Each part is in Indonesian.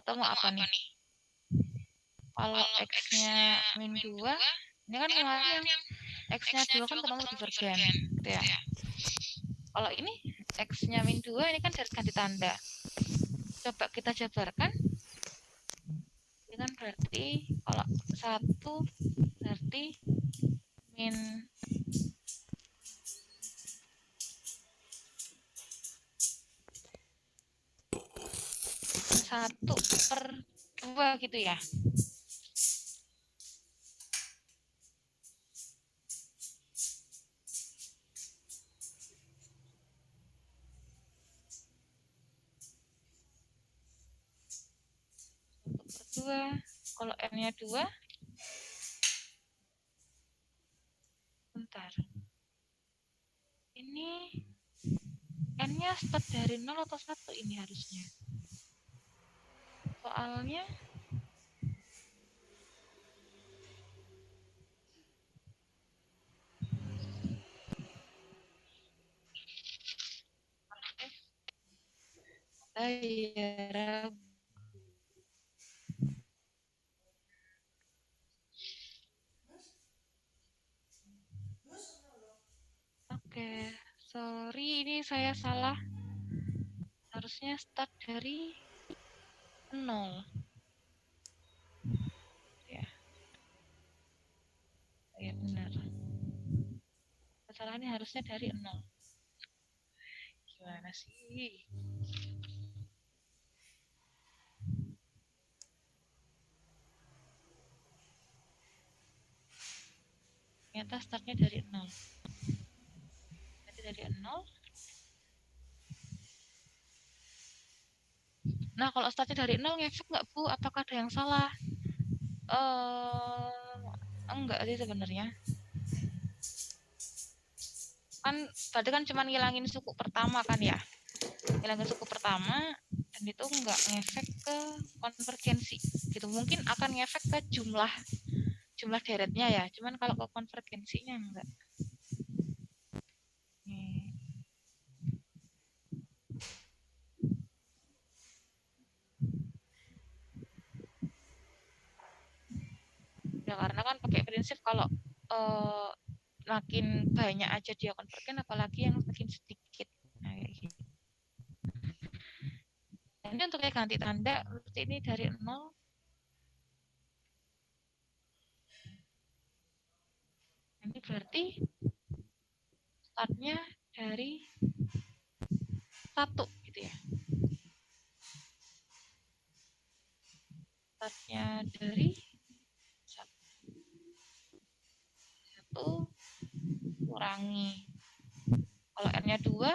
Atau mau apa nih? Kalau X-nya min 2, ini kan kemarin yang X-nya 2 kan ketemu divergen, gitu ya. Kalau ini X-nya min 2, ini kan ganti tanda. Coba kita jabarkan. Ini kan berarti kalau 1 berarti min 1/2 gitu ya. Dua. Kalau N-nya 2, bentar. Ini N-nya start dari 0 atau 1 ini harusnya. Soalnya ya, oke, sorry ini saya salah. Harusnya start dari 0. Ya, ya benar. Kesalahannya harusnya dari 0. Gimana sih? Ternyata startnya dari 0. Berarti dari 0. Nah, kalau startnya dari 0 ngefek nggak, Bu? Apakah ada yang salah? Enggak sih sebenarnya. Kan berarti kan cuma ngilangin suku pertama kan ya. Ngilangin suku pertama dan itu nggak ngefek ke konvergensi. Gitu. Mungkin akan ngefek ke jumlah deretnya ya. Cuman kalau ke konvergensinya enggak. Ya karena kan pakai prinsip kalau makin banyak aja dia konvergen, apalagi yang makin sedikit. Nah, kayak gitu. Ini untuk ganti tanda, berarti ini dari 0. Ini berarti startnya dari 1 gitu ya. Startnya dari 1 kurangi. Kalau N-nya 2,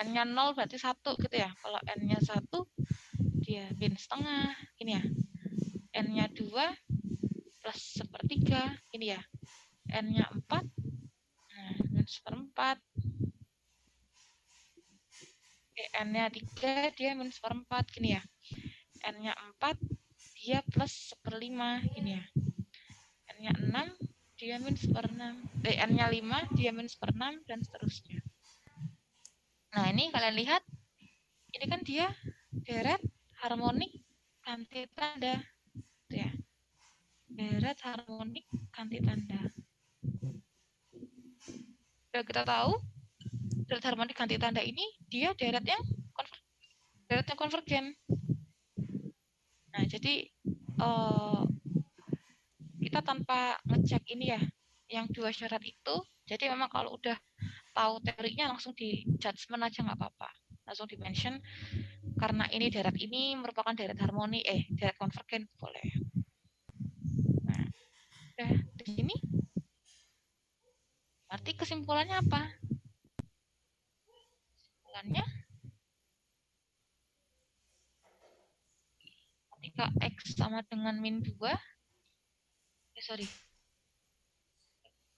N-nya 0 berarti 1 gitu ya. Kalau N-nya 1, dia min setengah. Ini ya. N-nya 2 plus sepertiga. Ini ya. N-nya 4, nah, min seperempat. N-nya 3, dia min seperempat. Gini ya. N-nya 4, dia plus seperlima. Ini ya. N-nya 6, dia min seperenam. N-nya 5, dia min seperenam, dan seterusnya. Nah, ini kalian lihat. Ini kan dia deret harmonik ganti tanda. Tuh ya. Deret harmonik ganti tanda. Sudah kita tahu, deret harmonik ganti tanda ini dia deretnya konvergen. Nah, jadi kita tanpa ngecek ini ya, yang 2 syarat itu, jadi memang kalau udah tahu teorinya langsung di judgement aja nggak apa-apa. Langsung di mention, karena ini deret ini merupakan deret harmoni, deret konvergen, boleh. Nah, udah di sini. Berarti kesimpulannya apa? Kesimpulannya, ketika X sama dengan min 2, sorry,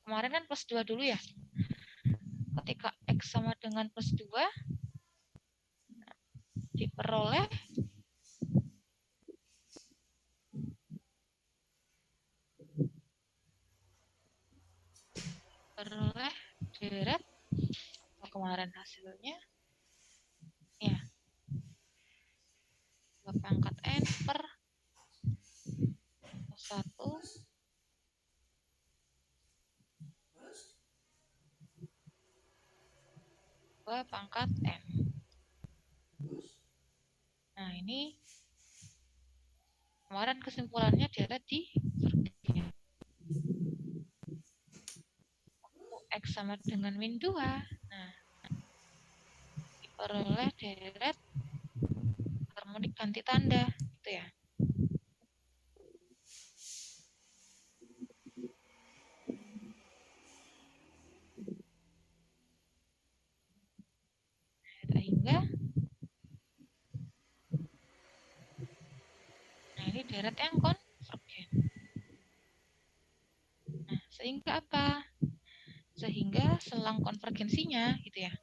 kemarin kan plus 2 dulu ya. Ketika X sama dengan plus 2, diperoleh deret kemarin hasilnya ya pangkat N per 1 2 pangkat N. Nah, ini kemarin kesimpulannya deret di X sama dengan min 2. Nah, diperoleh deret harmonik ganti tanda, gitu ya. Sehingga, nah ini deret yang konvergen. Nah, sehingga apa? Sehingga selang konvergensinya, gitu ya.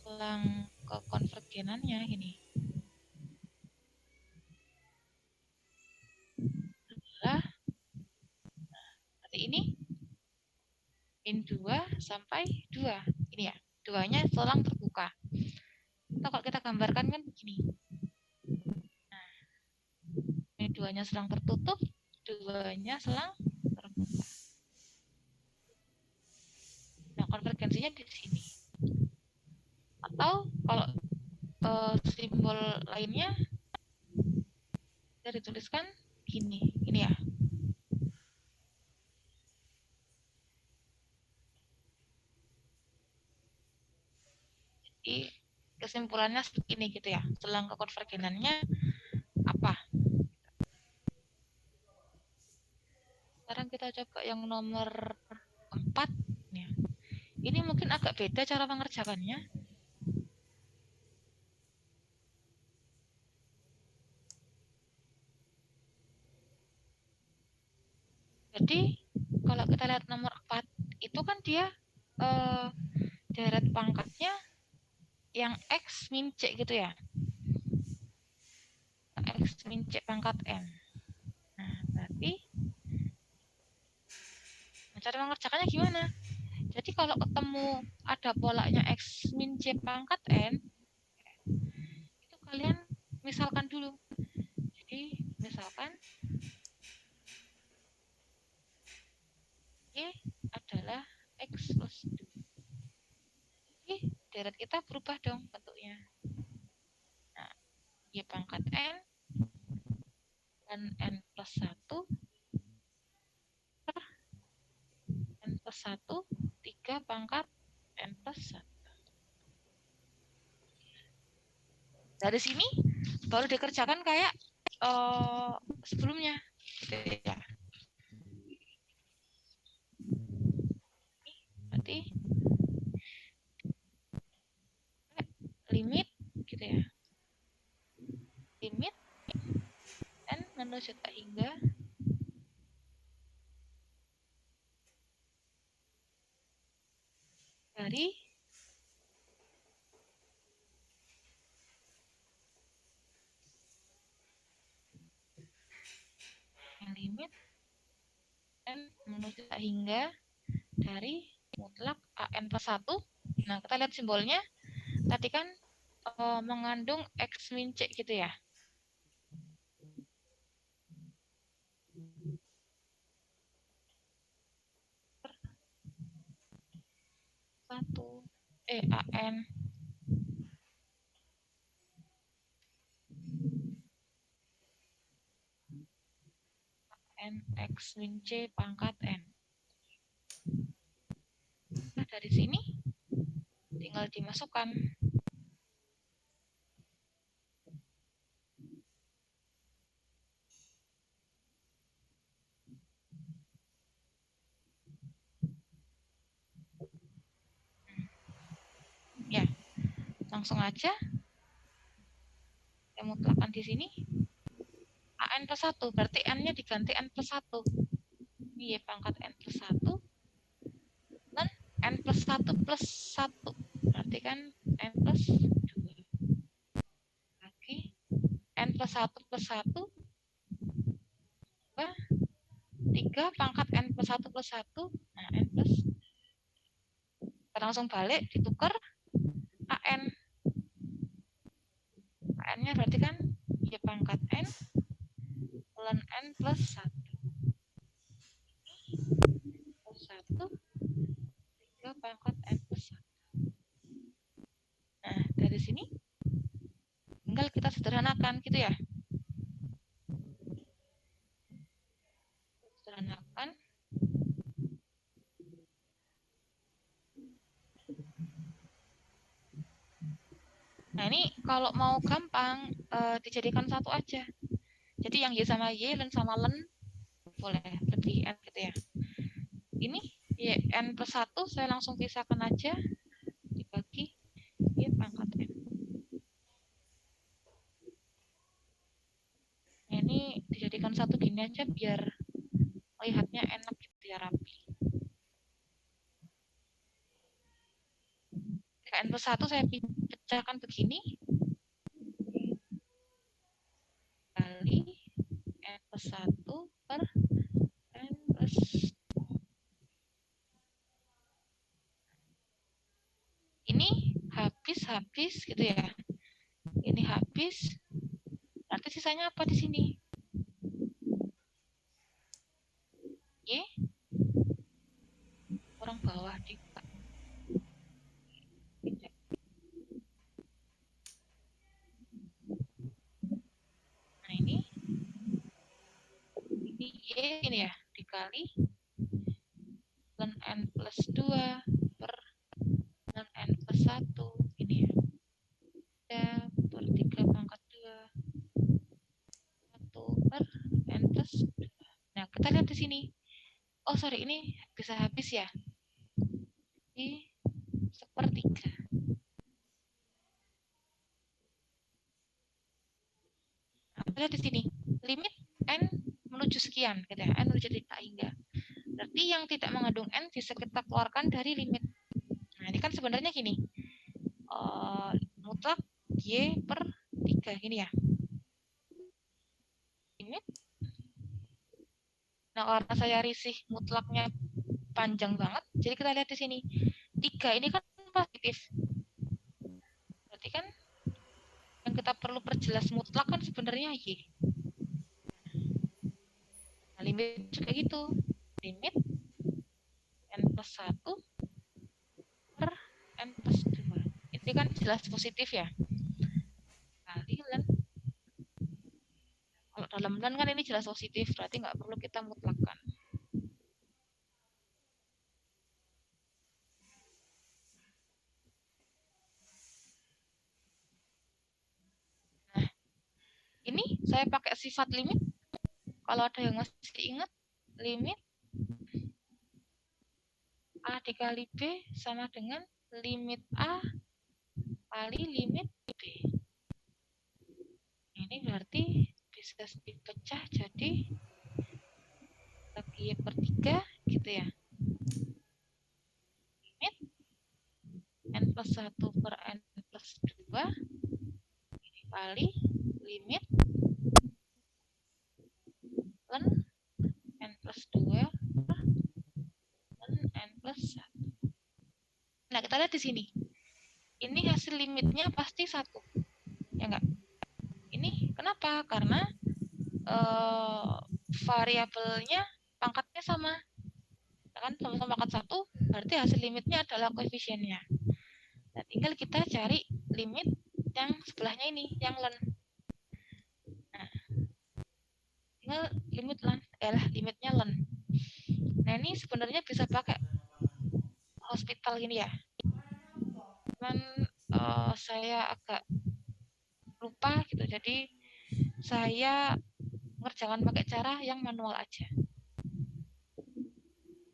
Selang kekonvergenannya ini adalah seperti ini. Min 2 sampai 2. Ini ya, 2-nya selang terbuka. Atau kalau kita gambarkan kan begini. Nah, ini 2-nya selang tertutup, 2-nya selang terbuka. Nah, konvergensinya di sini. Atau kalau simbol lainnya bisa dituliskan gini. Ini ya. Jadi kesimpulannya segini gitu ya. Selang kekonvergenannya apa? Sekarang kita coba yang nomor 4 ya. Ini mungkin agak beda cara mengerjakannya. Jadi kalau kita lihat nomor 4 itu kan dia deret pangkatnya yang X min C gitu ya. X min C pangkat N. Nah, berarti cara mengerjakannya gimana? Jadi kalau ketemu ada polanya X min C pangkat N, itu kalian misalkan dulu. Jadi misalkan Y adalah X plus 2. Jadi deret kita berubah dong bentuknya. Nah, Y pangkat N dan N plus 1 per N plus 1, 3 pangkat N plus 1. Dari sini baru dikerjakan kayak sebelumnya. Gitu ya. Berarti limit gitu ya. Limit N menuju tak hingga dari yang limit N menuju tak hingga dari mutlak AN plus 1. Nah, kita lihat simbolnya. Tadi kan mengandung X min C gitu ya. Satu AN N X min C pangkat N. Nah, dari sini tinggal dimasukkan. Ya, langsung aja. Yang mutlakan di sini AN plus 1, berarti N-nya diganti N plus 1. Ini Y pangkat N plus 1 dan N plus 1 plus 1. Berarti kan N plus 2. Lagi N plus 1 plus 1 3 pangkat N plus 1 plus 1. Nah, N plus langsung balik, ditukar AN. AN-nya berarti kan Y pangkat N ln N plus 1. Plus 1, 3 pangkat N plus 1. Nah, dari sini tinggal kita sederhanakan gitu ya. Sederhanakan. Nah, ini kalau mau gampang dijadikan satu aja. Jadi yang Y sama Y, len sama len boleh lebih N gitu ya. Ini Y N plus 1 saya langsung pisahkan aja, dibagi Y pangkat N. Nah, ini dijadikan satu gini aja biar melihatnya enak gitu ya, rapi. N plus 1 saya pecahkan begini, kali N plus 1 per N plus. Ini habis gitu ya. Ini habis. Nanti sisanya apa di sini? Y kurang bawah di. Nah, ini Y ini ya, dikali ln N plus 2 per ln N plus 1 ini ya. Ya, per 3 pangkat 2 1 per N plus 2. Nah, kita lihat di sini. Oh, sorry, ini bisa habis ya. Di sepertiga. Nah, kita lihat di sini. Limit N menuju sekian, gitu ya. N menuju tidak hingga. Berarti yang tidak mengandung N bisa kita keluarkan dari limit. Nah, ini kan sebenarnya gini. Mutlak Y per 3 gini ya. Limit. Nah, karena saya risih mutlaknya panjang banget, jadi kita lihat di sini. 3 ini kan positif. Berarti kan yang kita perlu perjelas mutlak kan sebenarnya Y. Nah, limit juga gitu. Limit N plus 1 per N plus 2. Ini kan jelas positif ya. Kali len. Kalau dalam len kan ini jelas positif, berarti nggak perlu kita mutlakkan. Nah, ini saya pakai sifat limit. Kalau ada yang masih ingat, limit A dikali B sama dengan limit A kali limit B. Ini berarti bisa dipecah jadi bagi Y per 3 gitu ya. Limit N plus 1 per N plus 2 kali limit len N plus 2 per len N plus 1. Nah, kita lihat di sini. Ini hasil limitnya pasti 1. Ya enggak? Ini kenapa? Karena variabelnya pangkatnya sama. Kan sama-sama pangkat 1, berarti hasil limitnya adalah koefisiennya. Nah, tinggal kita cari limit yang sebelahnya ini, yang len. Nah, tinggal limit len, limitnya len. Nah, ini sebenarnya bisa pakai hospital gini ya. Cuman saya agak lupa gitu, jadi saya mengerjakan pakai cara yang manual aja.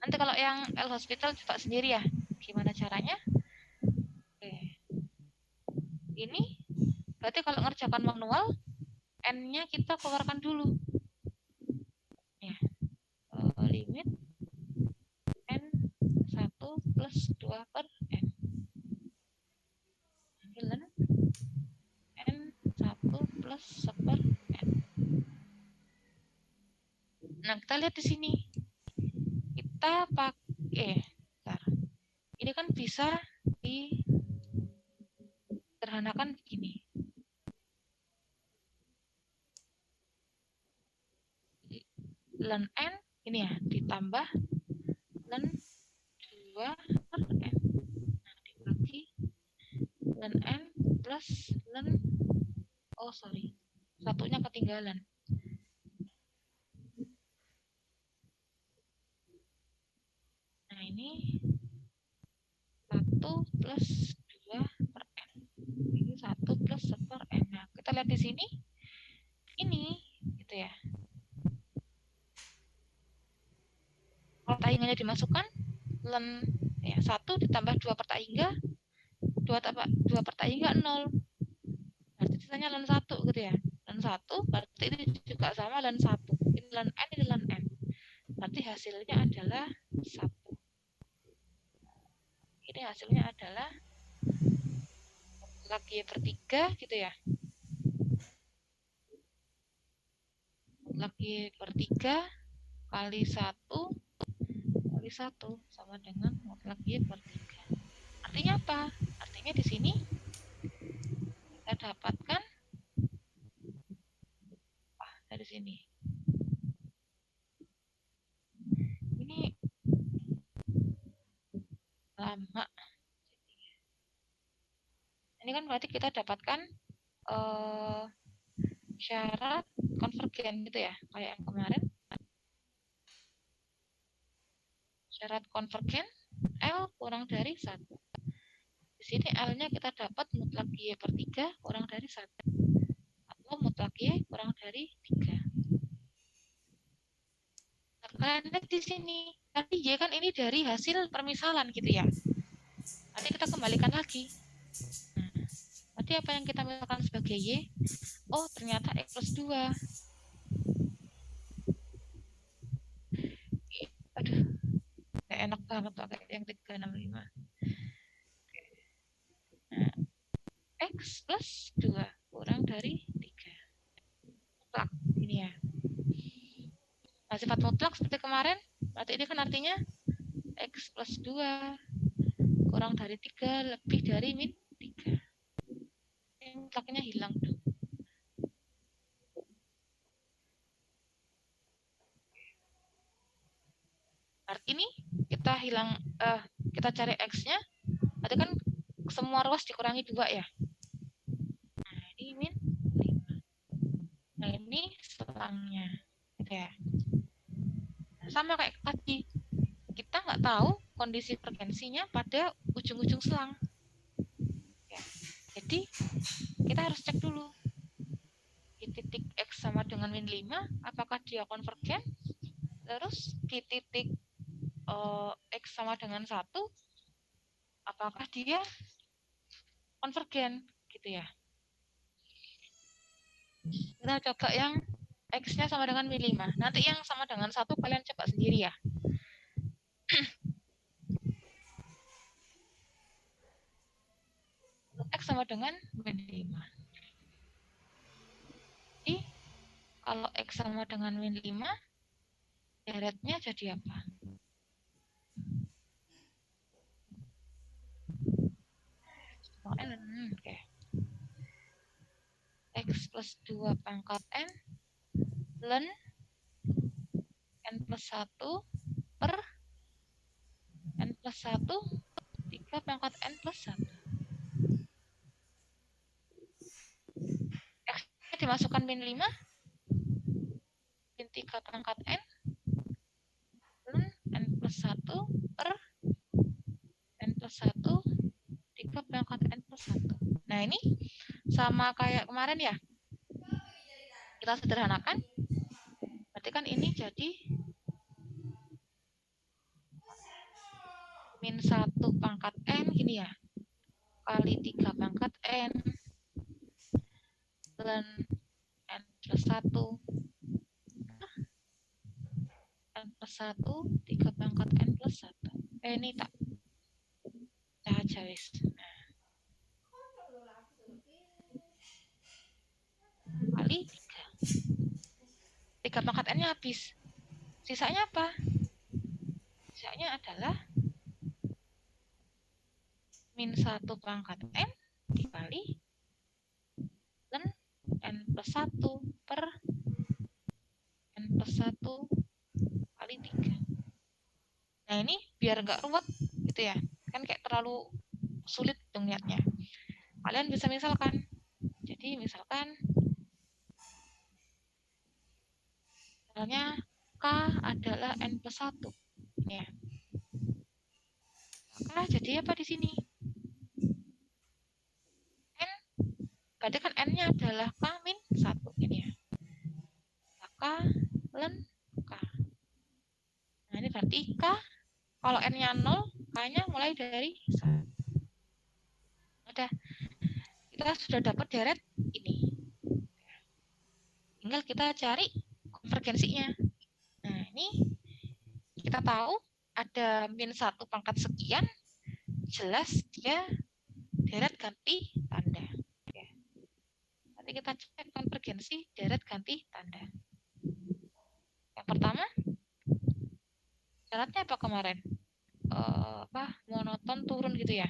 Nanti kalau yang L hospital coba sendiri ya, gimana caranya. Oke. Ini berarti kalau ngerjakan manual, N-nya kita keluarkan dulu. Ya. Limit N 1 plus 2 per N. Len N 1 plus 1 per N. Nah, kita lihat di sini. Kita pakai, ini kan bisa disederhanakan begini. Ln n ini ya ditambah ln 2 per n. Nah, dibagi ln n plus ln, oh sorry, satunya ketinggalan. Nah, ini 1 plus 2 per n. Ini 1 plus 1 per n. Nah, kita lihat di sini. Ini, gitu ya. Kalau taingannya dimasukkan, ln ya, 1 ditambah 2 per taingga, 2 per taingga 0. Berarti sisanya ln 1 gitu ya. Ln 1 berarti ini juga sama ln 1. Ini ln n, ini ln n. Berarti hasilnya adalah 1. Ini hasilnya adalah mutlak Y per 3 gitu ya. Mutlak Y per 3 kali 1 kali 1 sama dengan mutlak Y per 3. Artinya apa? Artinya di sini kita dapatkan dari sini. Ini lama. Ini kan berarti kita dapatkan syarat konvergen gitu ya, kayak yang kemarin. Syarat konvergen L kurang dari 1. Di sini L-nya kita dapat mutlak Y per 3 kurang dari 1. Atau mutlak Y kurang dari 3. Kalian lihat di sini. Tadi Y kan ini dari hasil permisalan gitu ya. Nanti kita kembalikan lagi. Nah, berarti apa yang kita misalkan sebagai Y? Oh, ternyata X plus 2. Aduh, gak enak banget pakai yang 365. Nah, X plus 2 kurang dari 3. Mutlak, ini ya. Nah, sifat mutlak seperti kemarin, berarti ini kan artinya X plus 2 kurang dari 3 lebih dari min 3. Ini mutlaknya hilang tuh. Berarti ini kita kita cari X-nya, berarti kan semua ruas dikurangi 2 ya. Nah, ini min 5. Nah, ini selangnya. Gitu ya. Nah, sama kayak tadi. Kita nggak tahu kondisi frekuensinya pada ujung-ujung selang. Ya. Jadi, kita harus cek dulu. Di titik X sama dengan min 5, apakah dia konvergen? Terus di titik X sama dengan 1, apakah dia konvergen? Gitu ya. Kita coba yang X-nya sama dengan min 5. Nanti yang sama dengan 1 kalian coba sendiri ya. X sama dengan min 5. Jadi, kalau X sama dengan min 5, deretnya jadi apa? Oke. X plus 2 pangkat N ln N plus 1 per N plus 1 3 pangkat N plus 1. X-nya dimasukkan min 5, min 3 pangkat N ln N plus 1 per N plus 1 3 pangkat N plus 1. Nah, ini sama kayak kemarin ya. Kita sederhanakan. Berarti kan ini jadi min 1 pangkat N gini ya. Kali 3 pangkat N ln N plus 1 N plus 1 3 pangkat N plus 1. Ini tak aja wis. Nah. Kali 3. 3 pangkat N-nya habis. Sisanya apa? Sisanya adalah min 1 pangkat n dikali ln n plus 1 per n plus 1 kali 3. Nah ini biar nggak ruwet gitu ya, kan kayak terlalu sulit dong niatnya. Kalian bisa misalkan, jadi misalkan misalnya K adalah n plus 1 ya. Maka jadi apa di sini? N, berarti kan n-nya adalah K min 1 ini ya. K ln K. Nah ini berarti K, kalau n-nya 0, K-nya mulai dari 1. Udah, kita sudah dapat deret ini. Tinggal kita cari konvergensinya. Nah ini kita tahu ada min 1 pangkat sekian, jelas dia deret ganti tanda. Nanti kita cek konvergensi deret ganti tanda. Yang pertama, syaratnya apa kemarin? Monoton turun gitu ya.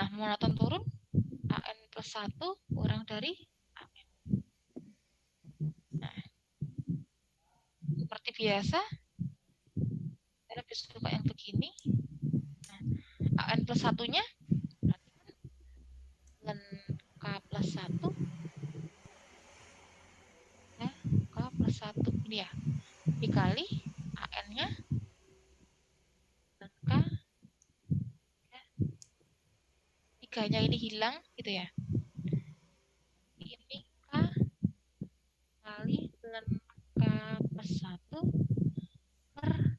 Nah, monoton turun, AN plus 1 kurang dari AN. Nah, seperti biasa, saya lebih suka yang begini. Nah, AN plus 1-nya ln K plus 1 ya, K plus 1 ini ya, dikali AN-nya ln K ya, 3-nya ini hilang gitu ya. Ini K kali ln K plus 1 per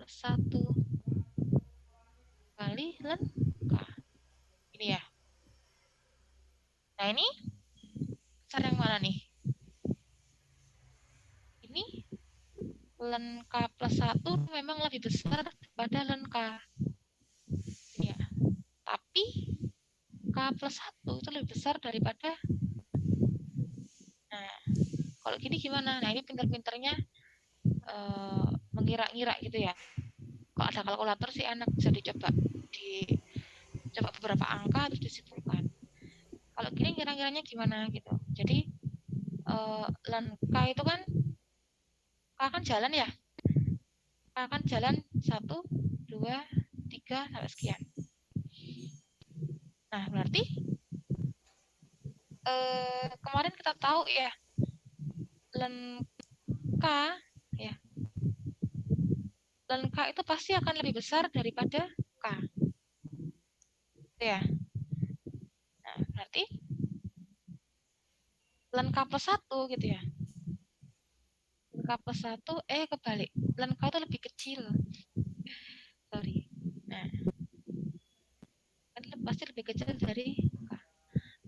plus 1 kali ln K. Ini ya. Nah ini besar yang mana nih? Ini ln K plus 1 memang lebih besar daripada ln K. Ya. Tapi K plus 1 itu lebih besar daripada. Nah, kalau gini gimana? Nah, ini pinter-pinternya mengira-ngira gitu ya. Kalau ada kalkulator sih enak, bisa dicoba beberapa angka terus disimpulkan. Kalau gini kira-kiranya gimana gitu. Jadi ln K itu kan jalan ya. K kan jalan 1, 2, 3 sampai sekian. Nah, berarti kemarin kita tahu ya ln K ya. Ln K itu pasti akan lebih besar daripada K. Ya. Nah, berarti ln K plus 1 gitu ya. Ln K plus 1, kebalik. Ln K itu lebih kecil. Sorry. Nah, kan pasti lebih kecil dari K.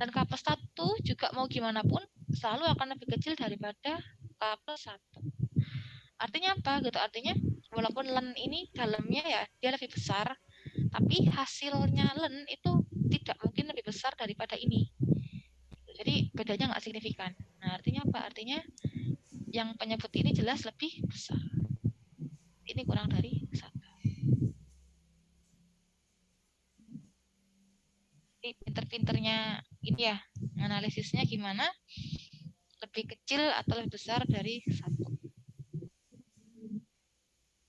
Dan K plus 1 juga mau gimana pun selalu akan lebih kecil daripada K plus 1. Artinya apa gitu? Artinya walaupun ln ini dalamnya ya dia lebih besar, tapi hasilnya ln itu tidak mungkin lebih besar daripada ini. Jadi bedanya nggak signifikan. Nah, artinya apa? Artinya yang penyebut ini jelas lebih besar. Ini kurang dari 1. Jadi pinter-pinternya ini ya, analisisnya gimana? Lebih kecil atau lebih besar dari 1.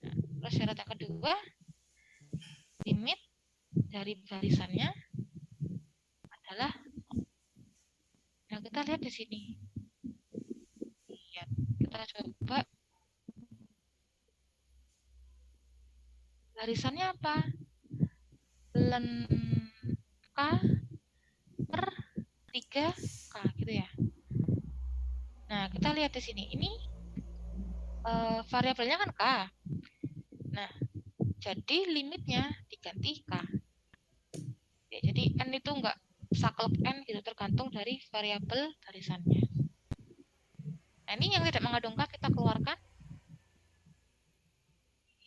Nah, terus syarat yang kedua, limit dari barisannya adalah, nah kita lihat di sini. Lihat, kita coba barisannya apa? Ln K per 3K gitu ya. Nah, kita lihat di sini. Ini variabelnya kan K. Nah, jadi limitnya diganti K. Ya, jadi N itu enggak saklek N gitu, tergantung dari variabel barisannya. Nah, ini yang tidak mengandung K kita keluarkan.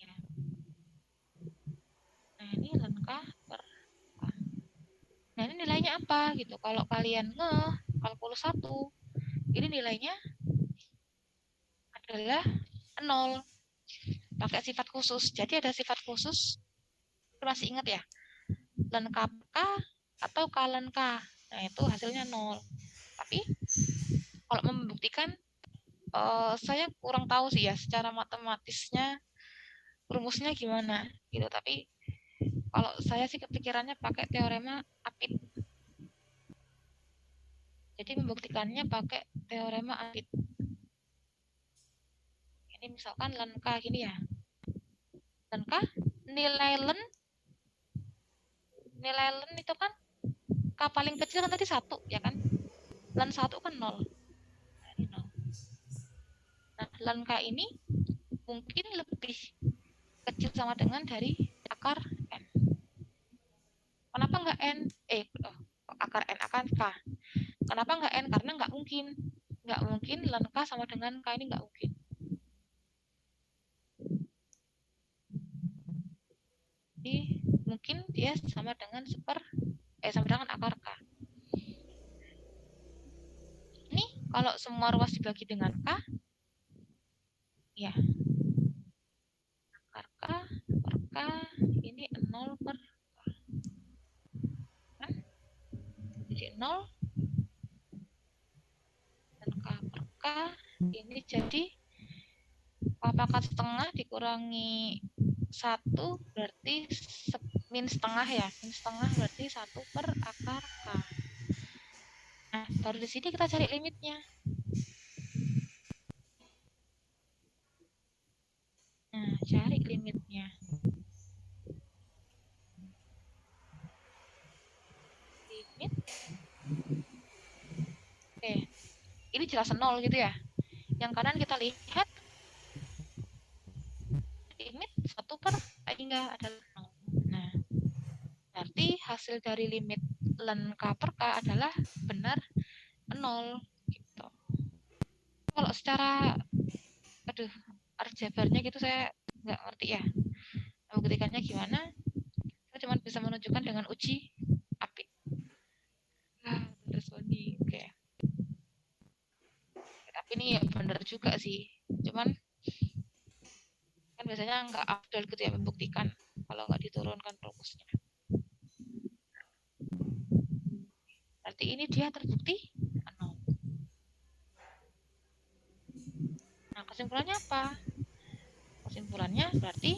Ya. Nah, ini ln K per K. Nah, ini nilainya apa gitu. Kalau kalian kalkulus 1, ini nilainya adalah 0. pakai sifat khusus. Jadi ada sifat khusus, masih ingat ya? Len K per K atau K len K. Nah, itu hasilnya 0. Tapi kalau membuktikan, saya kurang tahu sih ya secara matematisnya rumusnya gimana gitu. Tapi kalau saya sih kepikirannya pakai teorema Apit. Jadi membuktikannya pakai teorema Apit. Ini misalkan len K gini ya. Len K, nilai len itu kan K paling kecil kan tadi 1 ya kan. Len 1 kan 0. Nah, ini 0. Nah, len K ini mungkin lebih kecil sama dengan dari akar N. Kenapa nggak N? Akar N, akar K. Kenapa nggak N? Karena nggak mungkin. Nggak mungkin len K sama dengan K, ini nggak mungkin. Jadi mungkin dia sama dengan sama dengan akar K. Ini kalau semua ruas dibagi dengan K, ya akar K per K ini 0 per kan? Jadi 0 dan K per K ini jadi K pangkat setengah dikurangi 1 berarti min setengah ya. Min setengah berarti 1 per akar K. Nah, baru di sini kita cari limitnya. Nah, cari limitnya. Limit. Oke, ini jelas 0 gitu ya. Yang kanan kita lihat limit 1 per hingga adalah 0. Nah, berarti hasil dari limit len K per K adalah benar 0 gitu. Kalau secara aljabarnya gitu saya nggak ngerti ya. Membuktikannya gimana? Saya cuma bisa menunjukkan dengan uji Apit. Responi, oke. Tapi ini ya benar juga sih. Cuman kan biasanya nggak afdol gitu ya membuktikan kalau nggak diturunkan rumusnya. Berarti ini dia terbukti 0. Nah, kesimpulannya apa? Kesimpulannya berarti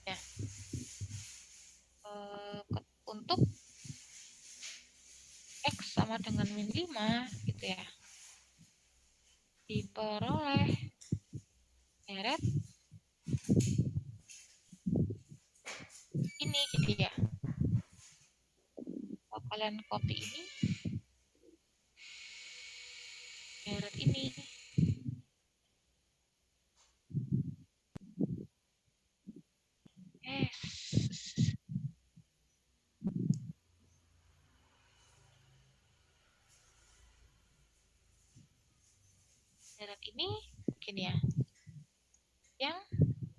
ya untuk X sama dengan min 5 gitu ya, diperoleh deret ini gitu ya. Kalau kalian copy ini deret ini deret ini gini ya, yang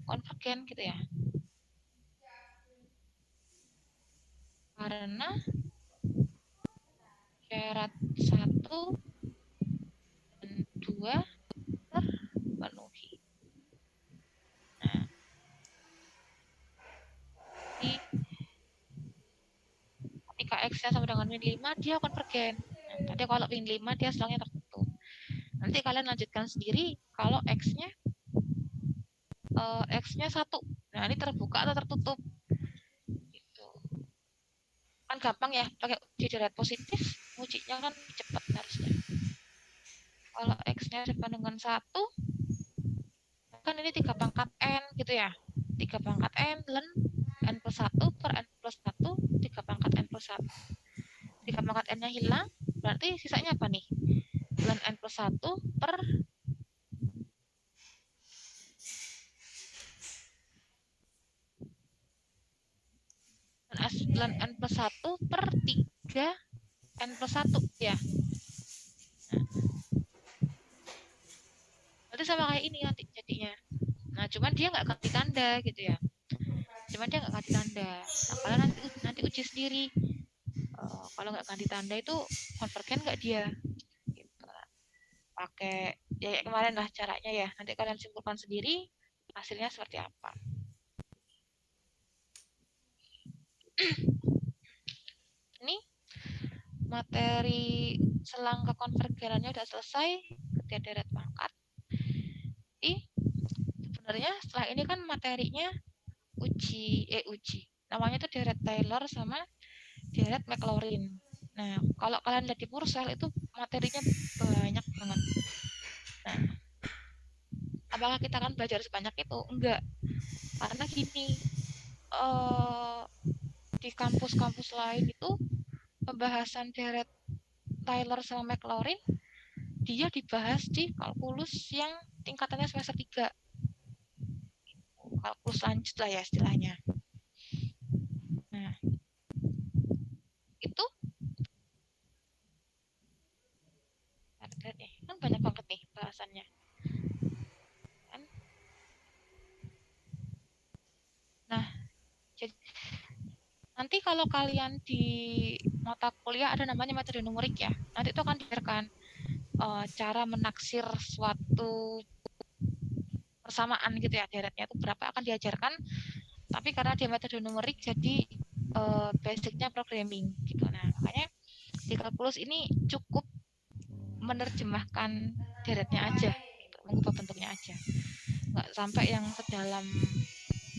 konvergen gitu ya, karena syarat 1 dan 2 terpenuhi. Nah, di ketika X-nya sama dengan min 5 dia konvergen. Nah, tadi kalau min 5 dia selangnya tertutup. Nanti kalian lanjutkan sendiri kalau X-nya X-nya 1. Nah, ini terbuka atau tertutup. Gitu. Kan gampang ya, pakai uji deret positif, ujinya kan cepat harusnya. Kalau X-nya sama dengan 1, kan ini 3 pangkat N gitu ya. 3 pangkat N, len N plus 1 per N plus 1, 3 pangkat N plus 1. 3 pangkat N-nya hilang, berarti sisanya apa nih? Len N plus 1 per len N plus 1 per 3 N plus 1 ya. Berarti sama kayak ini nanti jadinya. Nah, cuman dia nggak ganti tanda gitu ya. Cuman dia nggak ganti tanda. Nah, kalian nanti uji sendiri. Kalau nggak ganti tanda itu konvergen nggak dia? Gitu. Pakai Ya kayak kemarin lah caranya ya. Nanti kalian simpulkan sendiri hasilnya seperti apa. Ini materi selang kekonvergelannya udah selesai, deret pangkat. Sebenarnya setelah ini kan materinya uji namanya itu deret Taylor sama deret Maclaurin. Nah, kalau kalian lihat di Purcell itu materinya banyak banget. Nah, apakah kita akan belajar sebanyak itu? Enggak, karena gini, di kampus-kampus lain itu pembahasan deret Taylor sama Maclaurin dia dibahas di kalkulus yang tingkatannya semester 3, kalkulus lanjut lah ya istilahnya. Nah, itu kan banyak banget nih bahasannya kan. Nah, jadi nanti kalau kalian di mata kuliah ada namanya metode numerik ya, nanti itu akan diajarkan cara menaksir suatu persamaan gitu ya, deretnya itu berapa akan diajarkan, tapi karena dia metode numerik jadi basicnya programming gitu. Nah, makanya di kalkulus ini cukup menerjemahkan deretnya aja gitu, mengubah bentuknya aja, nggak sampai yang sedalam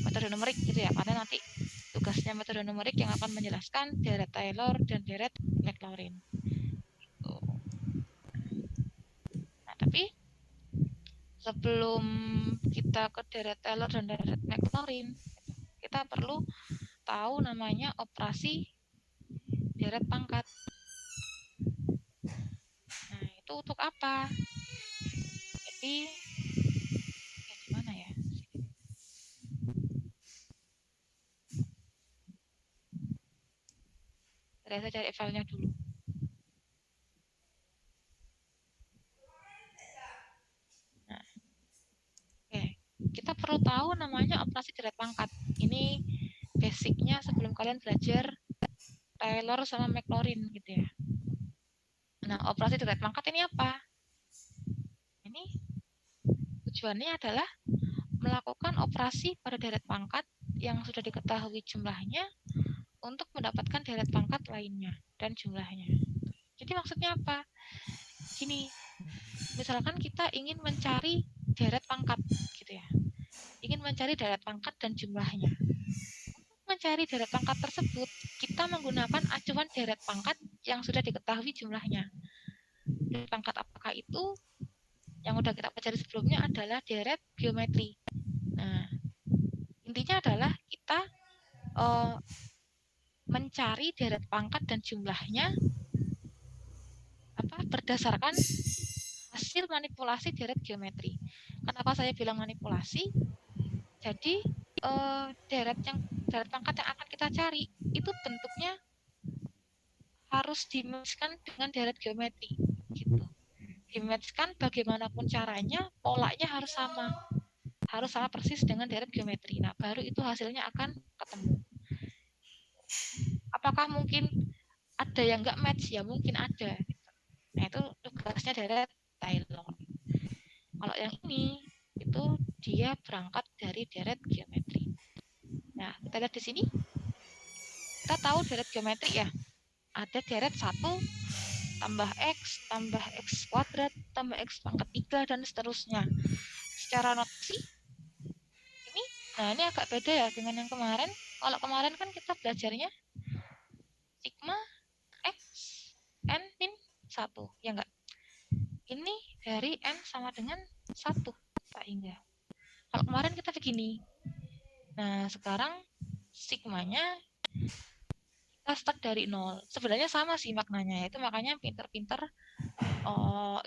metode numerik gitu ya, karena nanti tugasnya metode numerik yang akan menjelaskan deret Taylor dan deret Maclaurin gitu. Nah, tapi sebelum kita ke deret Taylor dan deret Maclaurin, kita perlu tahu namanya operasi deret pangkat. Nah, itu untuk apa? Jadi, ya gimana ya? Saya cari filenya dulu. Nah, oke. Kita perlu tahu namanya operasi deret pangkat. Ini basicnya sebelum kalian belajar Taylor sama Maclaurin gitu ya. Nah, operasi deret pangkat ini apa? Ini tujuannya adalah melakukan operasi pada deret pangkat yang sudah diketahui jumlahnya untuk mendapatkan deret pangkat lainnya dan jumlahnya. Jadi maksudnya apa? Gini, misalkan kita ingin mencari deret pangkat gitu ya. Ingin mencari deret pangkat dan jumlahnya. Untuk mencari deret pangkat tersebut, kita menggunakan acuan deret pangkat yang sudah diketahui jumlahnya. Deret pangkat apakah itu? Yang sudah kita pelajari sebelumnya adalah deret geometri. Nah, intinya adalah kita mencari deret pangkat dan jumlahnya berdasarkan hasil manipulasi deret geometri. Kenapa saya bilang manipulasi? Jadi deret pangkat yang akan kita cari itu bentuknya harus dimatchkan dengan deret geometri gitu. Dimatchkan bagaimanapun caranya, polanya harus sama persis dengan deret geometri. Nah, baru itu hasilnya akan ketemu. Apakah mungkin ada yang nggak match? Ya mungkin ada. Nah, itu tugasnya deret Taylor. Kalau yang ini itu dia berangkat dari deret geometri. Nah, kita lihat di sini. Kita tahu deret geometri ya. Ada deret 1 tambah X kuadrat tambah X pangkat 3 dan seterusnya. Secara notasi ini, nah ini agak beda ya dengan yang kemarin. Kalau kemarin kan kita belajarnya sigma X N min 1, ya enggak? Ini dari N sama dengan 1, sehingga kalau kemarin kita begini. Nah, sekarang sigmanya kita start dari 0. Sebenarnya sama sih maknanya. Itu makanya pinter-pinter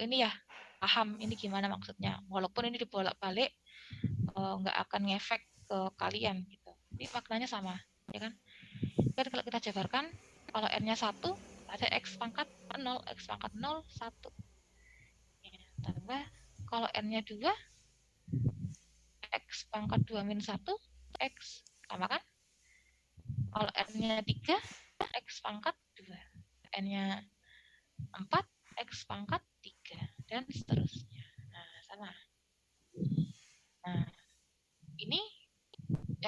ini ya, paham ini gimana maksudnya. Walaupun ini dibolak-balik nggak akan ngefek ke kalian gitu. Tapi maknanya sama, ya kan? Dan kalau kita jabarkan, kalau N-nya 1, ada X pangkat 0, X pangkat 0, 1. Ya, tambah kalau N-nya 2, X pangkat 2 min 1, X. Sama kan? Kalau N-nya 3, X pangkat 2. N-nya 4, X pangkat 3. Dan seterusnya. Nah,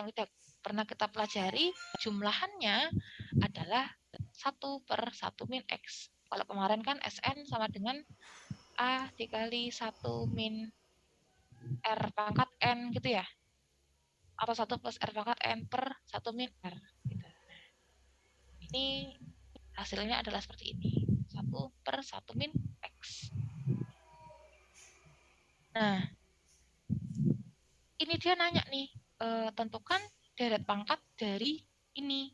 yang pernah kita pelajari, jumlahannya adalah 1 per 1 min X. Kalau kemarin kan Sn sama dengan A dikali 1 min R pangkat N gitu ya. Atau 1 plus R pangkat N per 1 min R. Gitu. Ini hasilnya adalah seperti ini. 1 per 1 min X. Nah, ini dia nanya nih, tentukan deret pangkat dari ini.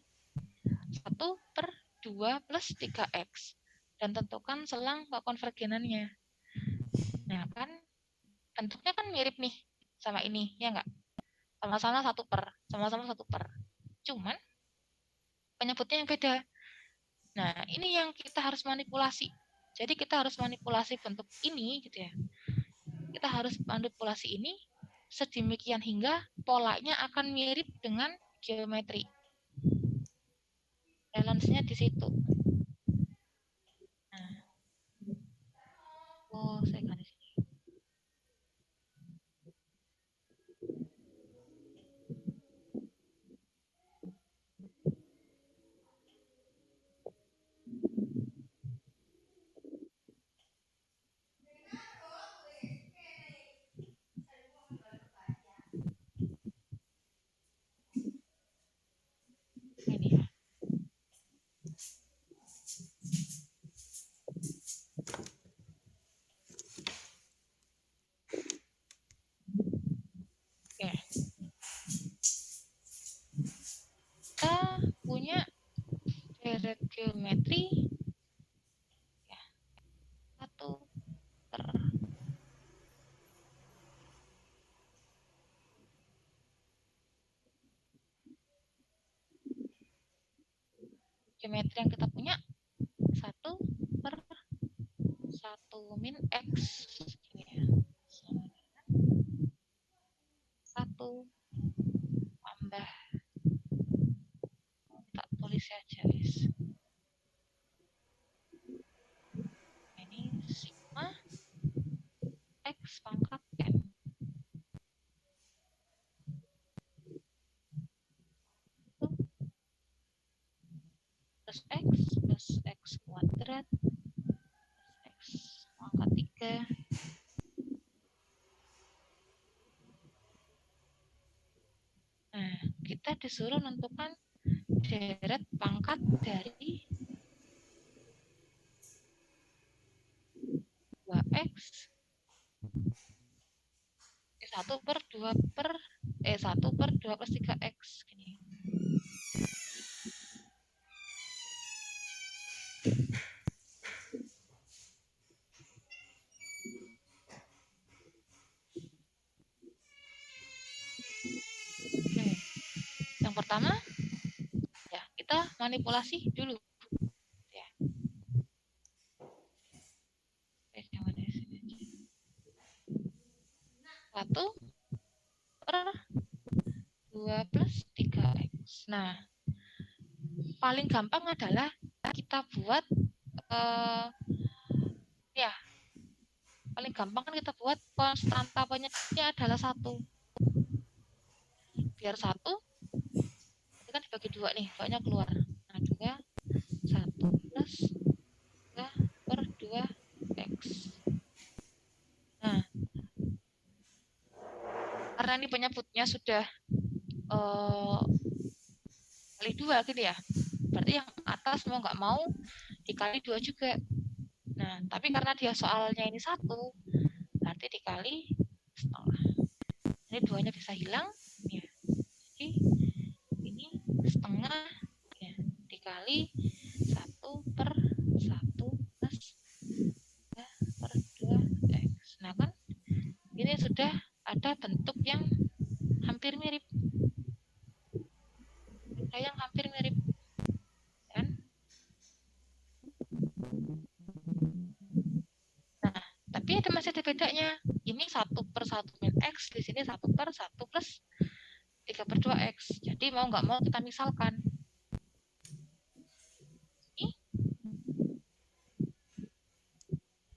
1 per 2 plus 3X. Dan tentukan selang konvergenannya. Nah, kan bentuknya kan mirip nih sama ini, ya enggak? Sama-sama 1 per. Sama-sama 1 per. Cuman, penyebutnya yang beda. Nah, ini yang kita harus manipulasi. Jadi, kita harus manipulasi bentuk ini, gitu ya. Kita harus manipulasi ini sedemikian hingga polanya akan mirip dengan geometri. Balance-nya di situ. Nah. Oh, saya kan di sini. Ini ya. Oke. Kita punya deret geometri ya, 1 per geometri yang kita punya 1 per 1 min X ini ya. 1 tambah, tak tulis aja guys. Ini sigma X pangkat N. Plus X kuadrat plus X pangkat 3. Nah, kita disuruh menentukan deret pangkat dari 2X 1 per 2 per 1 per 2 plus 3X gini. Yang pertama ya kita manipulasi dulu ya. Yang mana sini? 1 per 2 plus 3X. Nah, paling gampang adalah kita buat ya, paling gampang kan kita buat konstanta penyebabnya adalah 1. Biar 1 itu kan dibagi 2 nih, banyak keluar. Nah, 2 1 plus 2 per 2X. Nah, karena ini penyebutnya sudah kali 2 gitu ya, berarti yang atas mau nggak mau dikali 2 juga. Nah, tapi karena dia soalnya ini 1, berarti dikali setengah. Ini 2-nya bisa hilang ya. Jadi ini setengah ya, dikali 1 per 1 plus 2 per 2X. Nah kan ini sudah ada bentuk yang hampir mirip. Ada yang hampir mirip kan? Nah, tapi ada masih ada bedanya. Ini 1 per 1 min X, di sini 1 per 1 plus 3 per 2X. Jadi mau nggak mau kita misalkan. Ini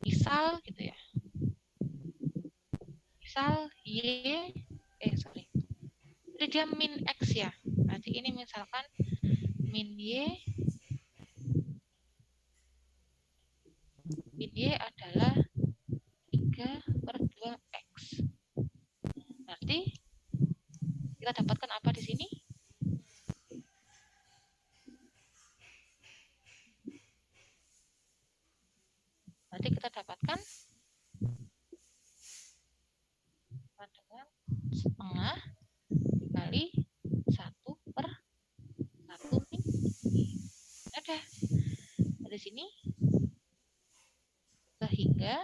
misal gitu ya. Misal Y, Jadi dia min X ya. Berarti ini misalkan min Y adalah 3/2X. Berarti kita dapatkan apa di sini? Berarti kita dapatkan dengan setengah dikali 1/1 min Y. Ada dari sini, sehingga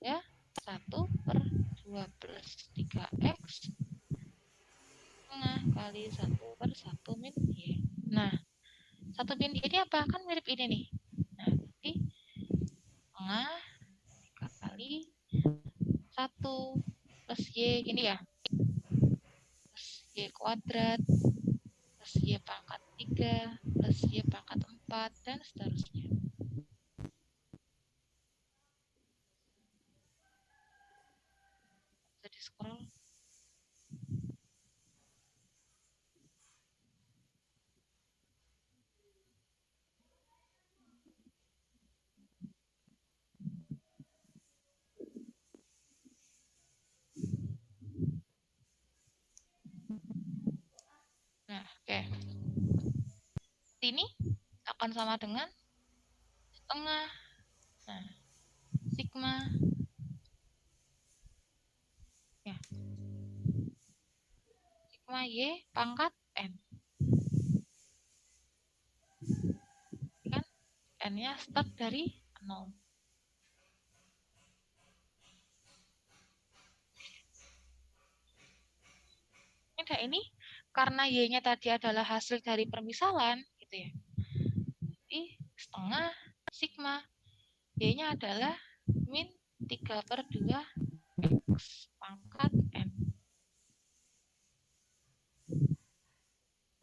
ya 1/2+3X setengah kali 1/1 min Y. Nah, 1 min Y ini apa? Kan mirip ini nih. Nah, berarti setengah kali 1 plus Y ini ya. Plus Y kuadrat plus Y pangkat 3 plus Y pangkat 4 dan seterusnya. Bisa di scroll. Nah, oke. Ini akan sama dengan setengah. Nah, sigma ya. Sigma Y pangkat N. Kan N-nya start dari 0. Ini karena Y-nya tadi adalah hasil dari permisalan gitu ya. Jadi setengah sigma Y-nya adalah min 3/2 X pangkat N.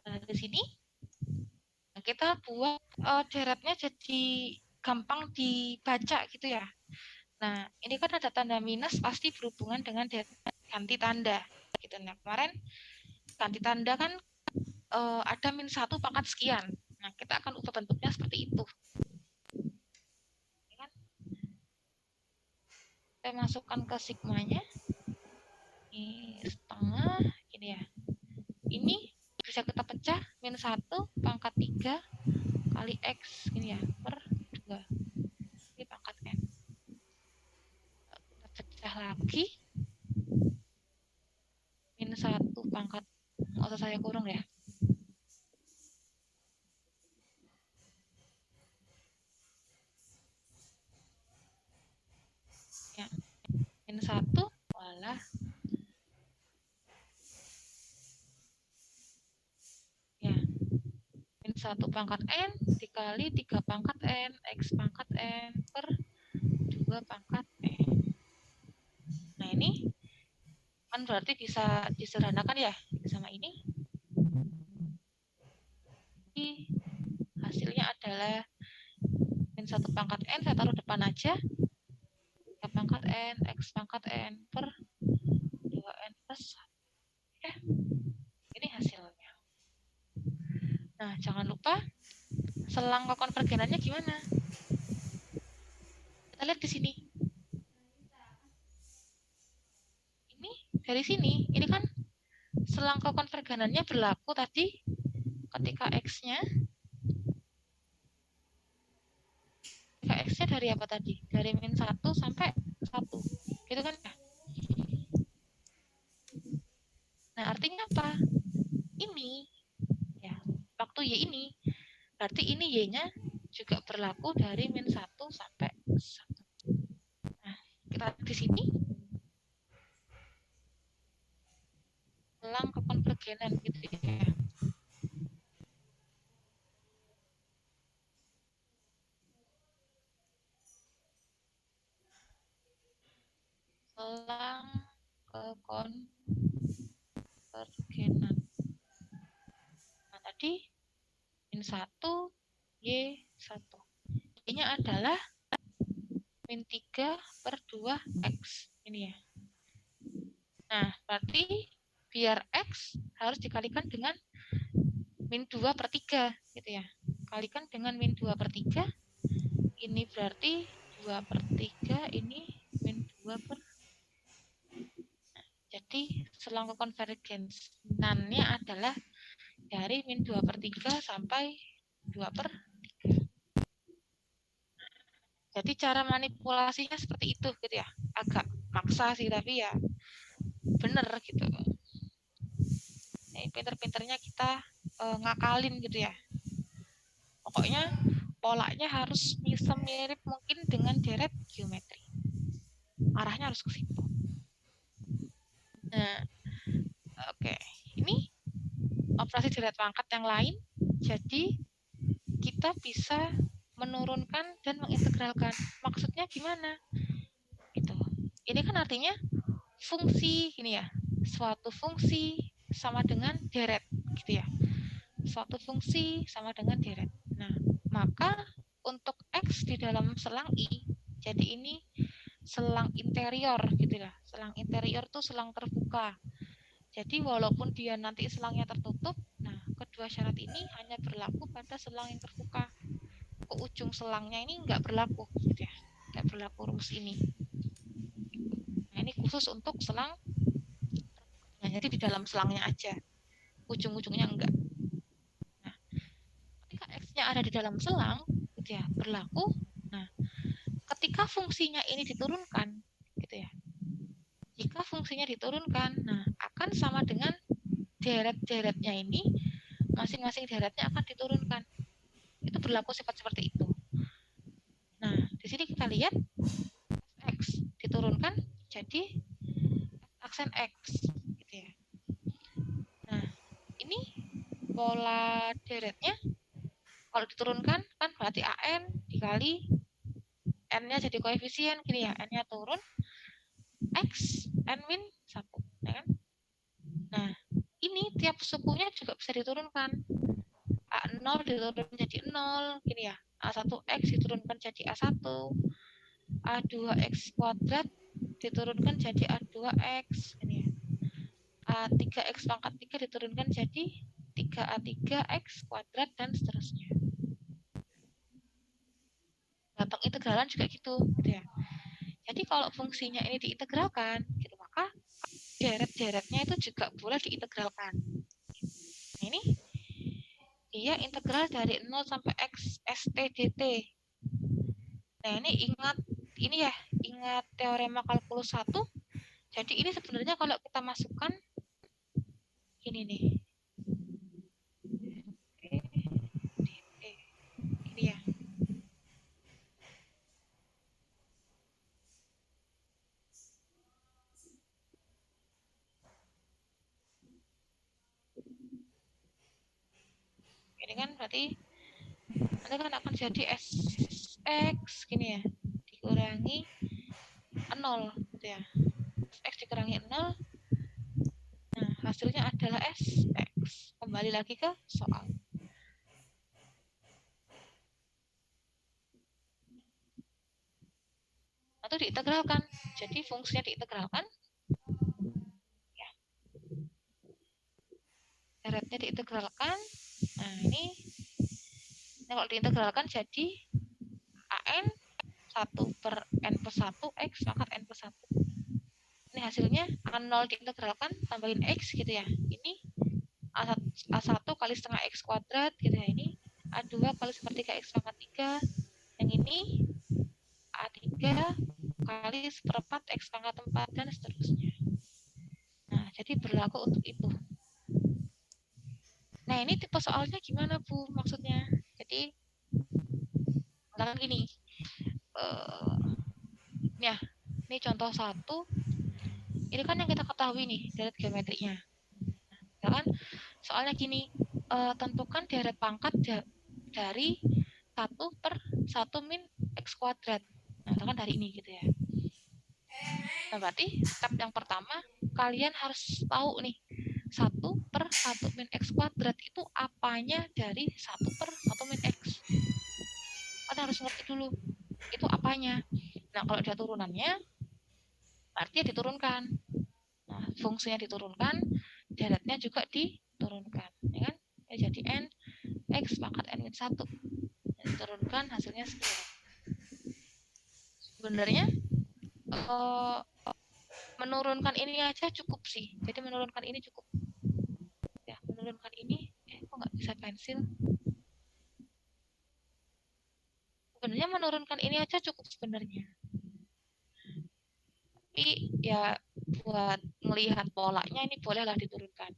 Nah, dari sini kita buat deretnya jadi gampang dibaca gitu ya. Nah, ini kan ada tanda minus pasti berhubungan dengan ganti tanda gitu. Nah, kemarin ganti tanda kan ada min 1 pangkat sekian. Nah, kita akan ubah bentuknya seperti itu. Ini kan kita masukkan ke sigmanya. Ini setengah ini ya. Ini bisa kita pecah min 1 pangkat 3 kali X ini ya per 2. Ini pangkat N. Kita pecah lagi. Min 1 pangkat, nggak usah saya kurung ya. Ya, min 1 adalah ya min 1 pangkat N dikali 3 pangkat N X pangkat N per 2 pangkat N. Nah, ini kan berarti bisa disederhanakan ya sama ini. Jadi hasilnya adalah min 1 pangkat N, saya taruh depan aja, 3 pangkat N X pangkat N per 2N plus 1. Ya, ini hasilnya. Nah, jangan lupa selang kekonvergenannya gimana. Kita lihat di sini. Ini dari sini, ini kan selang kekonvergenannya berlaku tadi ketika X-nya dari apa tadi? Dari min 1 sampai 1. Gitu kan ya? Nah, artinya apa? Ini ya, waktu Y ini berarti ini Y-nya juga berlaku dari min 1 sampai 1. Nah, kita di sini selang kekonvergenan gitu ya. Selang kekonvergenan. menjadi min 1 Y1. Y-nya adalah min 3 per 2X. Ini ya. Nah, berarti biar X harus dikalikan dengan min 2 per 3. Gitu ya. Kalikan dengan min 2 per 3. Ini berarti 2 per 3. Ini min 2 per. Jadi selang konvergensinya adalah dari min 2 per 3 sampai 2 per 3. Jadi cara manipulasinya seperti itu gitu ya. Agak maksa sih, tapi ya bener gitu. Pinter-pinternya kita ngakalin gitu ya. Pokoknya polanya harus mirip mungkin dengan deret geometri. Arahnya harus ke situ. Nah, oke. Ini operasi deret pangkat yang lain. Jadi kita bisa menurunkan dan mengintegralkan. Maksudnya gimana? Gitu. Ini kan artinya fungsi ini ya. Suatu fungsi sama dengan deret gitu ya. Suatu fungsi sama dengan deret. Nah, maka untuk X di dalam selang I, jadi ini selang interior gitu lah. Selang interior tuh selang terbuka. Jadi walaupun dia nanti selangnya tertutup, nah kedua syarat ini hanya berlaku pada selang yang terbuka. Ke ujung selangnya ini nggak berlaku gitu ya. Nggak berlaku rumus ini. Nah, ini khusus untuk selang. Nah, jadi di dalam selangnya aja. Ujung-ujungnya enggak. Nah, ketika X-nya ada di dalam selang, gitu ya, berlaku. Nah, ketika fungsinya ini diturunkan, gitu ya. Jika fungsinya diturunkan, nah akan sama dengan deret-deretnya ini, masing-masing deretnya akan diturunkan. Itu berlaku sifat seperti itu. Nah, di sini kita lihat X diturunkan jadi aksen X, gitu ya. Nah, ini pola deretnya kalau diturunkan kan berarti AN dikali N-nya jadi koefisien gini ya, N-nya turun, X, N min 1, ya kan? Nah, ini tiap sukunya juga bisa diturunkan. A0 diturunkan jadi 0, gini ya. A1X diturunkan jadi A1, A2X kuadrat diturunkan jadi A2X, gini ya. A3X pangkat 3 diturunkan jadi 3A3X kuadrat dan seterusnya. Gampang integralan juga gitu ya. Jadi kalau fungsinya ini diintegralkan, gitu, maka deret-deretnya itu juga boleh diintegralkan. Nah, ini dia integral dari 0 sampai X ST dt. Nah, ini ingat teorema kalkulus 1. Jadi ini sebenarnya kalau kita masukkan ini nih. Ini ya. Ini kan berarti nanti kan akan jadi SX gini ya. Dikurangi 0 gitu ya. X dikurangi 0. Nah, hasilnya adalah SX. Kembali lagi ke soal. Atau diintegralkan. Jadi fungsinya diintegralkan. Ya. Deretnya diintegralkan. Nah, ini kalau diintegralkan jadi AN 1 per N plus 1 X pangkat N plus 1. Ini hasilnya A0 diintegralkan, tambahin X gitu ya. Ini A1 kali setengah X kuadrat gitu ya. Ini A2 kali sepertiga X pangkat 3. Yang ini A3 kali seperempat X pangkat 4 dan seterusnya. Nah, jadi berlaku untuk itu. Nah, ini tipe soalnya gimana, Bu? Maksudnya, jadi misalkan gini, ya, ini contoh 1. Ini kan yang kita ketahui nih, deret geometrinya. Misalkan soalnya gini, tentukan deret pangkat dari 1 per 1 min X kuadrat. Nah, misalkan dari ini gitu ya. Nah, berarti step yang pertama, kalian harus tahu nih, 1/1 min X kuadrat itu apanya dari 1/1 min X. Kalian harus ngerti dulu, itu apanya. Nah, kalau dia turunannya, berarti ya diturunkan. Nah, fungsinya diturunkan, deret-nya juga diturunkan. Ya kan? Ya, jadi N X pangkat N min 1. Dan diturunkan, hasilnya sekian. Sebenarnya, menurunkan ini aja cukup sih. Jadi menurunkan ini cukup. Ya, menurunkan ini, kok nggak bisa pensil? Sebenarnya menurunkan ini aja cukup sebenarnya. Tapi ya buat melihat polanya ini bolehlah diturunkan.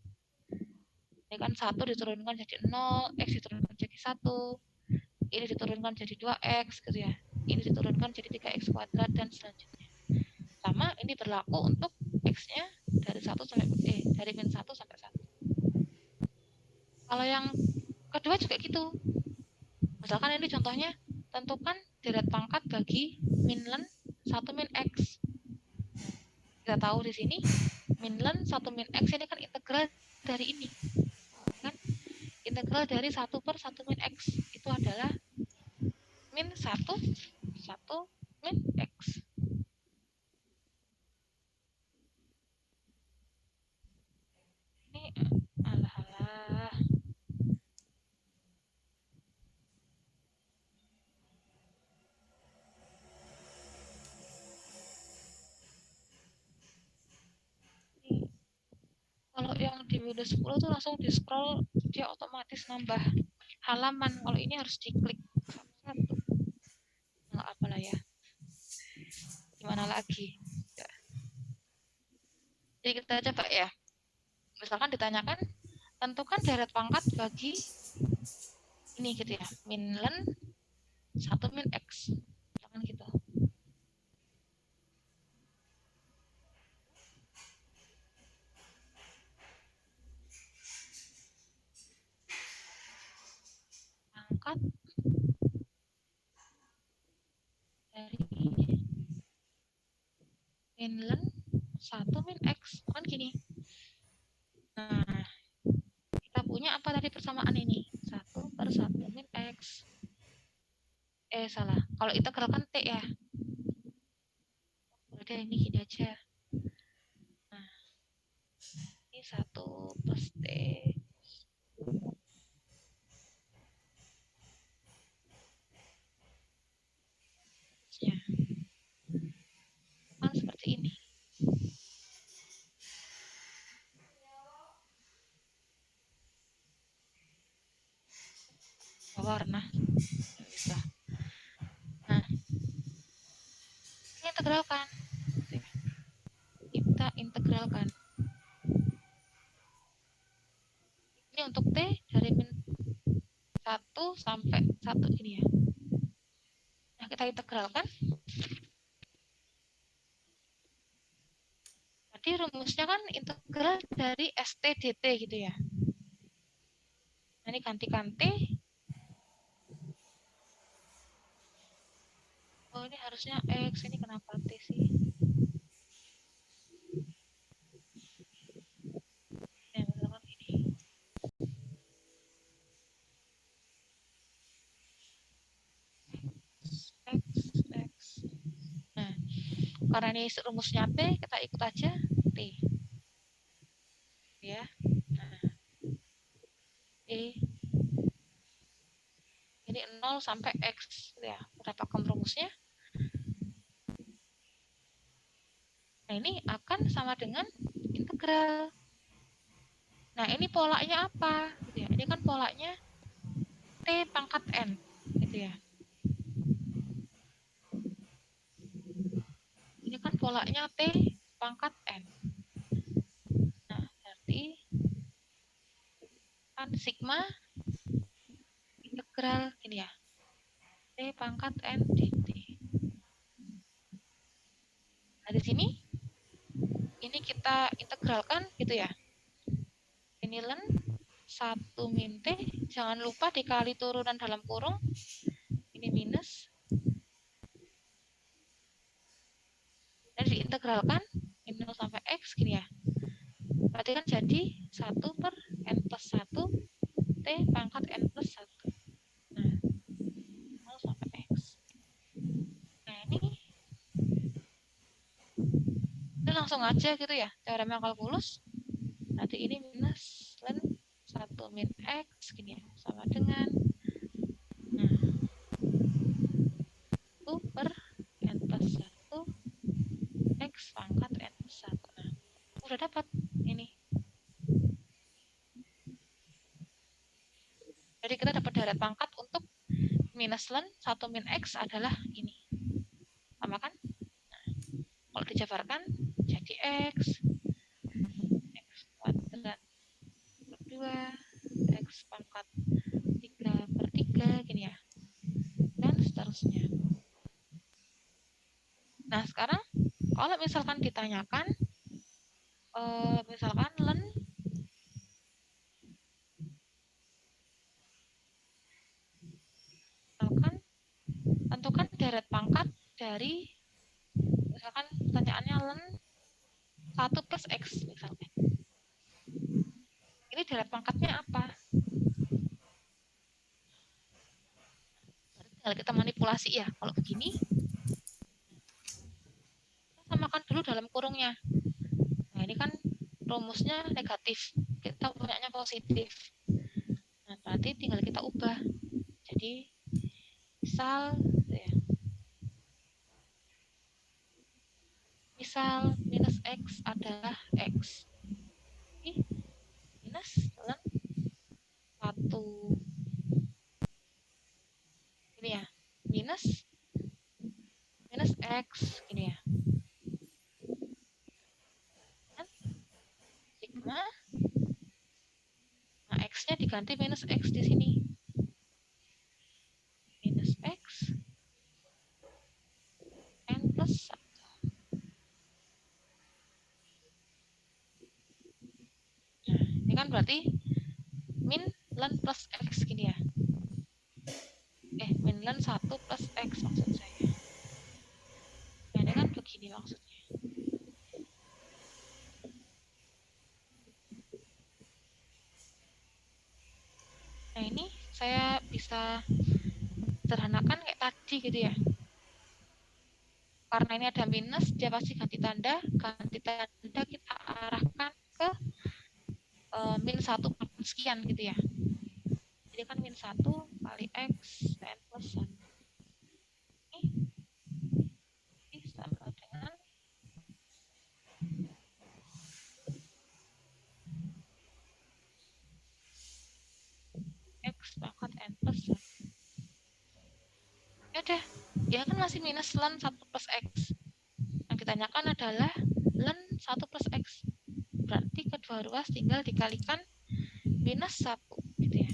Ini kan 1 diturunkan jadi 0, X diturunkan jadi 1, ini diturunkan jadi 2X gitu ya. Ini diturunkan jadi 3X kuadrat dan selanjutnya. Sama ini berlaku untuk X-nya dari 1 sampai dari min 1 sampai 1. Kalau yang kedua juga gitu. Misalkan ini contohnya, tentukan deret pangkat bagi min len 1 min X. Kita tahu di sini min len 1 min X ini kan integral dari ini. Kan? Integral dari 1/1 min X itu adalah min 1 min X. Ini alah. Kalau yang di Windows 10 tuh langsung di scroll, dia otomatis nambah halaman. Kalau ini harus diklik satu. Nggak apalah ya. Gimana lagi? Ya. Jadi kita coba ya. Misalkan ditanyakan, tentukan deret pangkat bagi ini gitu ya. Min len 1 min X. Misalkan gitu. Pangkat dari min len 1 min X. Kan gini. Nah, kita punya apa tadi persamaan ini? 1/1 min X. Salah. Kalau integral kan T ya. Udah ini gini aja. Nah, ini 1 plus T. Ya. Kan seperti ini. Warna. Bisa. Nah, ini integralkan. Kita integralkan. Ini untuk T dari min 1 sampai 1 ini ya. Nah, kita integralkan. Jadi rumusnya kan integral dari ST dt gitu ya. Nah, ini gantikan T. Oh, ini harusnya X. Ini kenapa T sih? Ya, misalkan ini. X. Nah, karena ini rumusnya T, kita ikut aja T. Ya. Nah, ini 0 sampai X ya. Kita pakai rumusnya. Nah, ini akan sama dengan integral. Nah, ini polanya apa? Gitu ya. Ini kan polanya T pangkat N. Gitu ya. Ini kan polanya T pangkat N. Nah, berarti kan sigma integral ini ya. T pangkat N dt. Nah, di sini ini kita integralkan gitu ya. Ini len 1 min T, jangan lupa dikali turunan dalam kurung. Ini minus. Dan diintegralkan ini 0 sampai X gini ya. Berarti kan jadi 1 per n plus 1 T pangkat n plus 1. Nah, 0 sampai X. Nah, ini langsung aja gitu ya, teorema kalkulus. Nanti ini minus ln 1 min X gini ya, sama dengan 1 per n plus 1 X pangkat n plus 1. Nah, udah dapat ini. Jadi kita dapat deret pangkat untuk minus ln 1 min X adalah ini. Sama kan? Nah, kalau dijabarkan jadi X kuadrat per 2, X pangkat 3 per 3, gini ya. Dan seterusnya. Nah, sekarang kalau misalkan ditanyakan, misalkan ln tentukan deret pangkat dari, misalkan pertanyaannya ln 1 plus X misalnya. Ini deret pangkatnya apa? Tinggal kita manipulasi ya. Kalau begini, kita samakan dulu dalam kurungnya. Nah, ini kan rumusnya negatif. Kita punyanya positif. Nah, berarti tinggal kita ubah. Jadi, misal minus X adalah X. Ini minus ln 1. Ini ya. Minus X. Ini ya. Dan sigma. Nah, X-nya diganti minus X di sini. Minus X n plus 1. Nah, ini kan berarti min ln plus X gini ya. Min ln 1 plus X maksud saya. Nah, ini kan begini maksudnya. Nah, ini saya bisa sederhanakan kayak tadi gitu ya. Karena ini ada minus, dia pasti ganti tanda kita arahkan ke min 1 sekian gitu ya. Jadi kan min 1 kali X n plus 1. Ini sama dengan X pangkat n plus 1. Ya udah, ya kan masih minus ln 1 plus X. Yang ditanyakan adalah ln 1 plus X. Berarti kedua ruas tinggal dikalikan minus 1 gitu ya.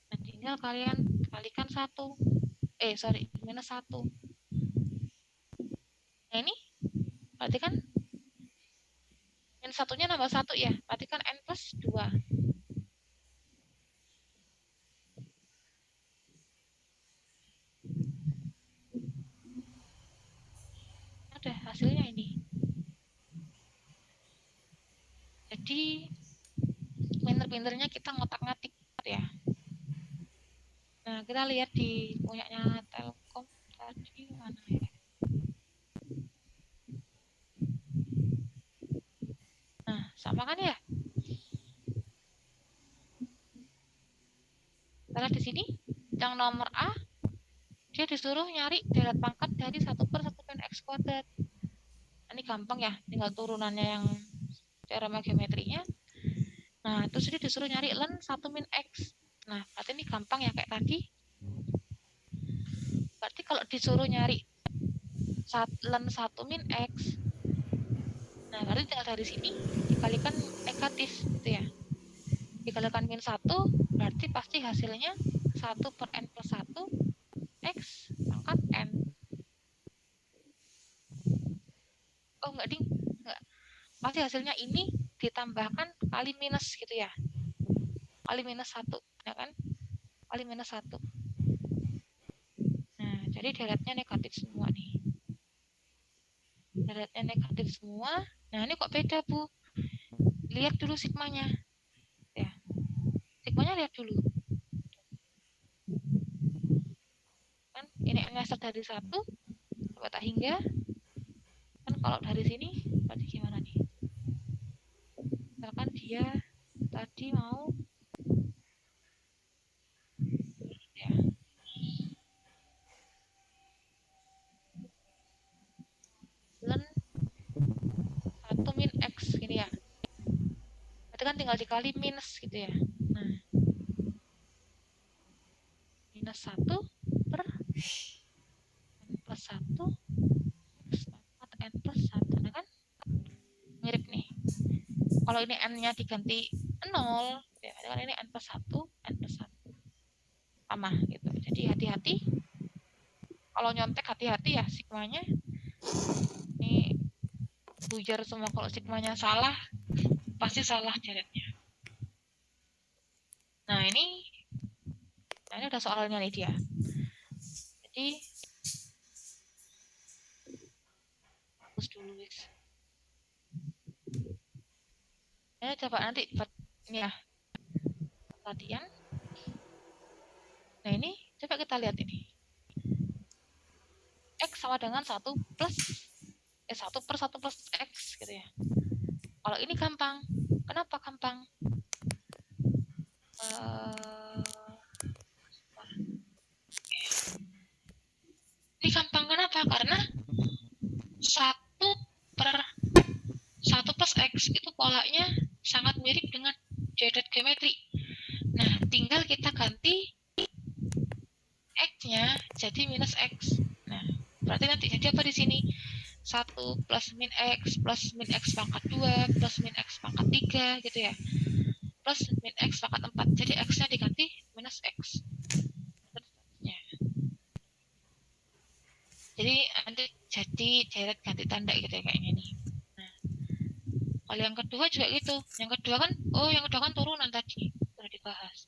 Nah, tinggal kalian kalikan 1. Minus 1. Nah, ini berarti kan min 1-nya nambah 1 ya. Berarti kan n plus 2. Ada hasilnya ini. Jadi pinter-pinternya kita ngotak-ngatik ya. Nah, kita lihat di punyanya Telkom tadi mana ya. Nah, sama kan ya? Karena di sini yang nomor A dia disuruh nyari deret pangkat dari 1 per 1 min X kuadrat. Ini gampang ya, tinggal turunannya yang teorema geometrinya. Nah, terus ini disuruh nyari ln 1 min X. Nah, berarti ini gampang ya kayak tadi. Berarti kalau disuruh nyari ln 1 min X, nah berarti tinggal dari sini dikalikan negatif gitu ya. Dikalikan min 1, berarti pasti hasilnya 1 per n plus 1 X pangkat n. Oh enggak ding, enggak. Pasti hasilnya ini ditambahkan kali minus gitu ya. Kali minus 1, ya kan? Kali minus 1. Nah, Jadi deretnya negatif semua nih. Deretnya negatif semua. Nah, ini kok beda, Bu? Lihat dulu sigmanya. Ya. Sigmanya lihat dulu. Kan ini n-nya start dari 1 sampai tak hingga. Kan kalau dari sini berarti gimana nih? Misalkan dia tadi mau ya, bulan 1 min X gini ya. Berarti kan tinggal dikali minus gitu ya. Nah, minus 1 per n plus 1 plus 4 n plus 1. Nah kan mirip nih. Kalau ini n-nya diganti 0, ya kan ini n plus 1, n plus 1. Sama gitu. Jadi hati-hati. Kalau nyontek hati-hati ya sigmanya. Ini bujar semua kalau sigmanya salah, pasti salah deretnya. Nah ini udah soalnya nih dia. Jadi hapus dulu guys. Coba nanti buat ini ya latihan. Nah ini coba kita lihat ini. X sama dengan 1 plus 1 per 1 plus X gitu ya. Kalau ini gampang. Kenapa gampang? Ini gampang kenapa? Karena 1 per 1 plus X itu polanya sangat mirip dengan Deret geometri. Nah, tinggal kita ganti X-nya jadi minus X. Nah, berarti nanti jadi apa di sini? 1 plus min X plus min X pangkat 2 plus min X pangkat 3 gitu ya. Plus min X pangkat 4. Jadi X-nya diganti minus X. Jadi nanti jadi Deret ganti tanda gitu ya kayak gini. Nah, kalau yang kedua juga gitu. Yang kedua kan turunan tadi sudah dibahas.